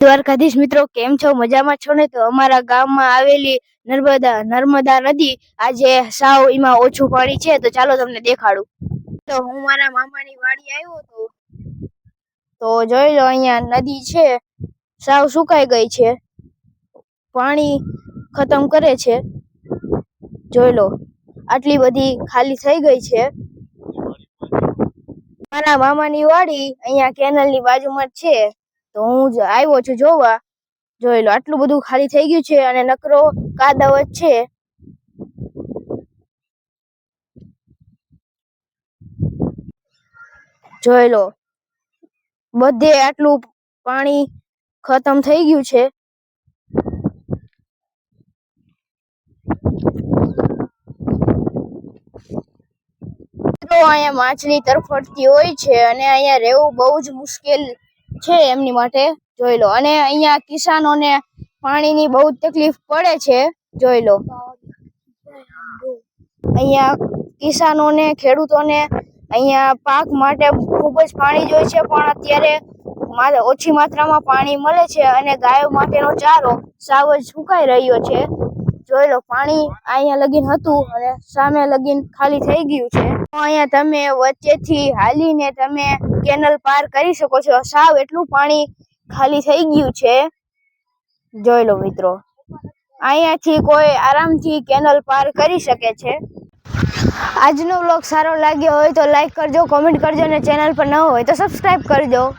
દ્વારકાધીશ મિત્રો, કેમ છો? મજામાં છો ને? તો અમારા ગામમાં આવેલી નર્મદા નદી આજે સાવ એમાં ઓછું પાણી છે, તો ચાલો તમને દેખાડું. તો હું મારા મામાની વાડી આવ્યો હતો, તો જોઈ લો અહીંયા નદી છે, સાવ સુકાઈ ગઈ છે, પાણી ખતમ કરે છે. જોઈ લો આટલી બધી ખાલી થઈ ગઈ છે. મારા મામાની વાડી અહીંયા કેનલની બાજુમાં જ છે, તો હું આવ્યો છું જોવા. જોઈ લો આટલું બધું ખાલી થઈ ગયું છે અને નકરો કાદવ જ છે. જોઈ લો બધે આટલું પાણી ખતમ થઈ ગયું છે. અહીંયા માછલી તરફડતી હોય છે અને અહીંયા રહેવું બહુ જ મુશ્કેલ છે એમની માટે. જોઈ લો અને અહીંયા કિસાનોને પાણીની બહુ તકલીફ પડે છે. જોઈ લો અહીંયા કિસાનોને, ખેડૂતોને અહીંયા પાક માટે ખૂબ જ પાણી જોઈએ છે, પણ અત્યારે ઓછી માત્રામાં પાણી મળે છે અને ગાયો માટેનો ચારો સાવ જ સુકાઈ રહ્યો છે. જોઈ લો પાણી અહીંયા લગીન હતું અને સામે લગીન ખાલી થઈ ગયું છે. અહીંયા તમે વચ્ચેથી હાલીને તમે કેનલ પાર કરી શકો છો. સાવ એટલું પાણી ખાલી થઈ ગયું છે. જોઈ લો મિત્રો, અહીંયાથી કોઈ આરામથી કેનલ પાર કરી શકે છે. આજનો વ્લોગ સારો લાગ્યો હોય તો લાઈક કરજો, કોમેન્ટ કરજો અને ચેનલ પર ન હોય તો સબસ્ક્રાઇબ કરજો.